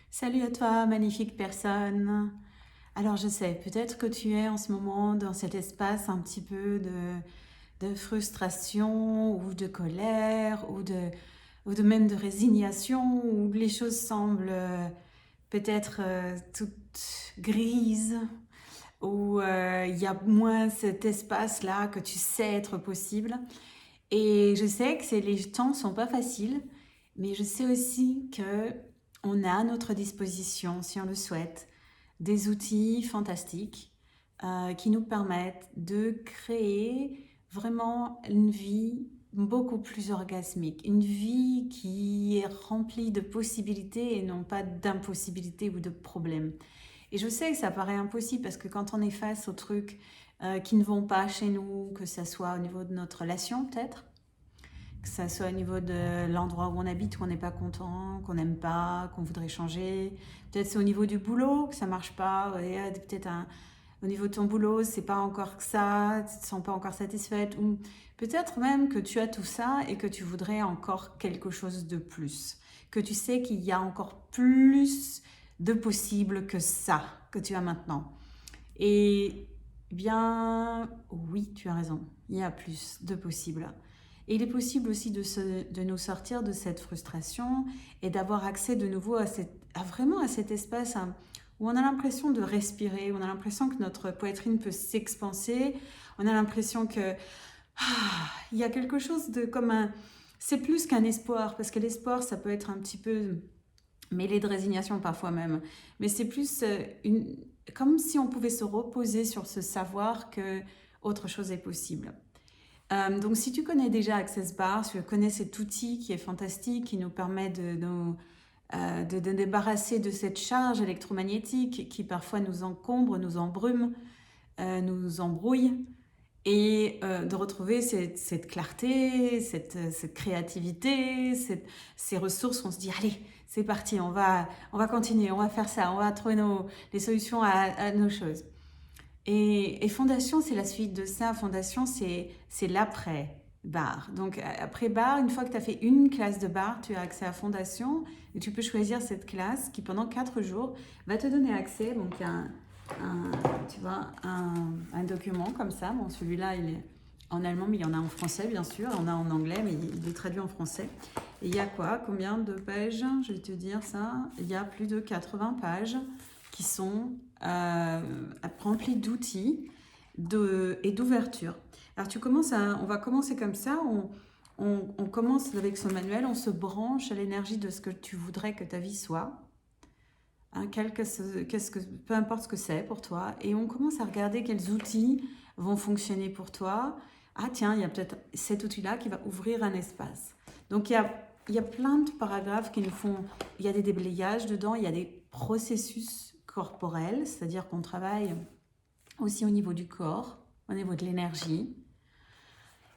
Salut à toi, magnifique personne. Alors je sais, peut-être que tu es en ce moment dans cet espace un petit peu de frustration ou de colère ou de même de résignation où les choses semblent peut-être toutes grises, où il y a moins cet espace-là que tu sais être possible. Et je sais que les temps ne sont pas faciles, mais je sais aussi que on a à notre disposition, si on le souhaite, des outils fantastiques qui nous permettent de créer vraiment une vie beaucoup plus orgasmique, une vie qui est remplie de possibilités et non pas d'impossibilités ou de problèmes. Et je sais que ça paraît impossible parce que quand on est face aux trucs qui ne vont pas chez nous, que ce soit au niveau de notre relation peut-être, que ça soit au niveau de l'endroit où on habite, où on n'est pas content, qu'on n'aime pas, qu'on voudrait changer. Peut-être c'est au niveau du boulot que ça marche pas. Ouais, peut-être au niveau de ton boulot, c'est pas encore que ça, tu te sens pas encore satisfaite. Ou peut-être même que tu as tout ça et que tu voudrais encore quelque chose de plus. Que tu sais qu'il y a encore plus de possible que ça que tu as maintenant. Et bien, oui, tu as raison. Il y a plus de possible. Et il est possible aussi de nous sortir de cette frustration et d'avoir accès de nouveau vraiment à cet espace où on a l'impression de respirer, où on a l'impression que notre poitrine peut s'expanser, on a l'impression que il y a quelque chose de comme un... C'est plus qu'un espoir, parce que l'espoir, ça peut être un petit peu mêlé de résignation parfois même, mais c'est plus comme si on pouvait se reposer sur ce savoir que autre chose est possible. Donc si tu connais déjà Access Bar, si tu connais cet outil qui est fantastique, qui nous permet de débarrasser de cette charge électromagnétique qui parfois nous encombre, nous embrume, nous embrouille, et de retrouver cette clarté, cette créativité, ces ressources où on se dit, allez, c'est parti, on va continuer, on va faire ça, on va trouver les solutions à nos choses. Et Fondation, c'est la suite de ça. Fondation, c'est l'après-bar. Donc, après bar, une fois que tu as fait une classe de bar, tu as accès à Fondation et tu peux choisir cette classe qui, pendant 4 jours, va te donner accès. Donc, il y a tu vois, un document comme ça. Bon, celui-là, il est en allemand, mais il y en a en français, bien sûr. Il y en a en anglais, mais il est traduit en français. Et il y a quoi? Combien de pages? Je vais te dire ça. Il y a plus de 80 pages qui sont remplies d'outils et d'ouverture. Alors on va commencer comme ça, on commence avec ce manuel, on se branche à l'énergie de ce que tu voudrais que ta vie soit, hein, peu importe ce que c'est pour toi, et on commence à regarder quels outils vont fonctionner pour toi. Ah tiens, il y a peut-être cet outil-là qui va ouvrir un espace. Donc il y a plein de paragraphes qui nous font, il y a des déblayages dedans, il y a des processus corporels, c'est-à-dire qu'on travaille aussi au niveau du corps, au niveau de l'énergie.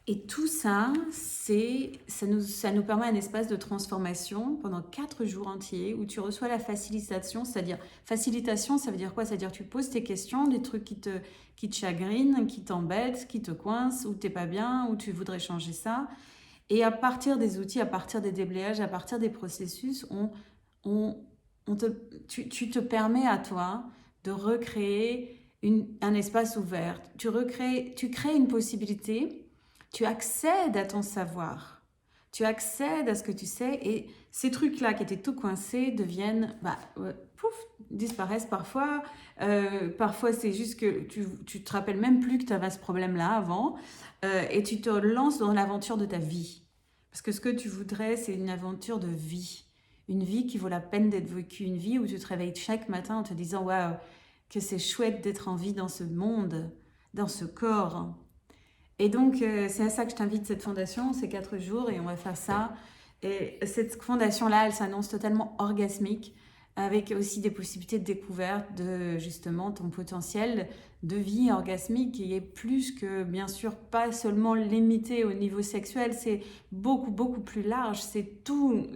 Et tout ça, ça nous permet un espace de transformation pendant 4 jours entiers où tu reçois la facilitation, c'est-à-dire, facilitation, ça veut dire quoi? Ça veut dire que tu poses tes questions, des trucs qui te chagrinent, qui t'embêtent, qui te coincent, où t'es pas bien, où tu voudrais changer ça. Et à partir des outils, à partir des déblayages, à partir des processus, on, tu te permets à toi de recréer un espace ouvert. Tu crées une possibilité, tu accèdes à ton savoir, tu accèdes à ce que tu sais, et ces trucs-là qui étaient tout coincés deviennent, pouf, disparaissent parfois. Parfois, c'est juste que tu te rappelles même plus que tu avais ce problème-là avant, et tu te lances dans l'aventure de ta vie. Parce que ce que tu voudrais, c'est une aventure de vie. Une vie qui vaut la peine d'être vécue, une vie où tu te réveilles chaque matin en te disant waouh, que c'est chouette d'être en vie dans ce monde, dans ce corps. Et donc, c'est à ça que je t'invite cette fondation, ces 4 jours, et on va faire ça. Et cette fondation-là, elle s'annonce totalement orgasmique, avec aussi des possibilités de découverte de justement ton potentiel de vie orgasmique qui est plus que, bien sûr, pas seulement limité au niveau sexuel, c'est beaucoup, beaucoup plus large. C'est tout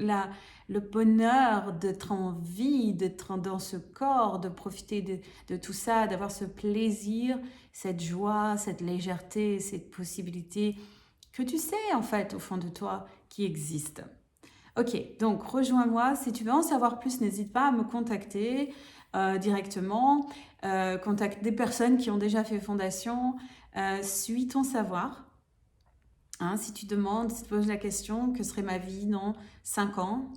le bonheur d'être en vie, d'être dans ce corps, de profiter de tout ça, d'avoir ce plaisir, cette joie, cette légèreté, cette possibilité que tu sais en fait au fond de toi qui existe. Ok, donc rejoins-moi. Si tu veux en savoir plus, n'hésite pas à me contacter directement. Contacte des personnes qui ont déjà fait fondation. Suis ton savoir. Hein, si tu demandes, si tu te poses la question, que serait ma vie dans 5 ans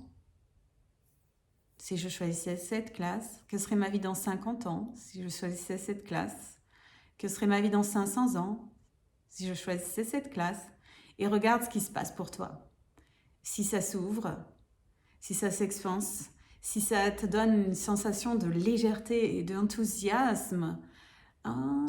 si je choisissais cette classe? Que serait ma vie dans 50 ans si je choisissais cette classe? Que serait ma vie dans 500 ans si je choisissais cette classe? Et regarde ce qui se passe pour toi. Si ça s'ouvre, si ça s'expanse, si ça te donne une sensation de légèreté et d'enthousiasme, ah,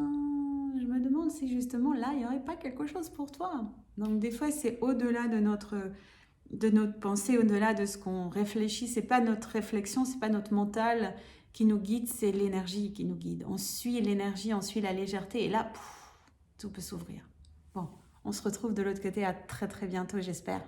je me demande si justement là, il n'y aurait pas quelque chose pour toi. Donc des fois, c'est au-delà de notre pensée, au-delà de ce qu'on réfléchit. C'est pas notre réflexion, c'est pas notre mental qui nous guide, c'est l'énergie qui nous guide. On suit l'énergie, on suit la légèreté et là, tout peut s'ouvrir. Bon, on se retrouve de l'autre côté à très très bientôt, j'espère.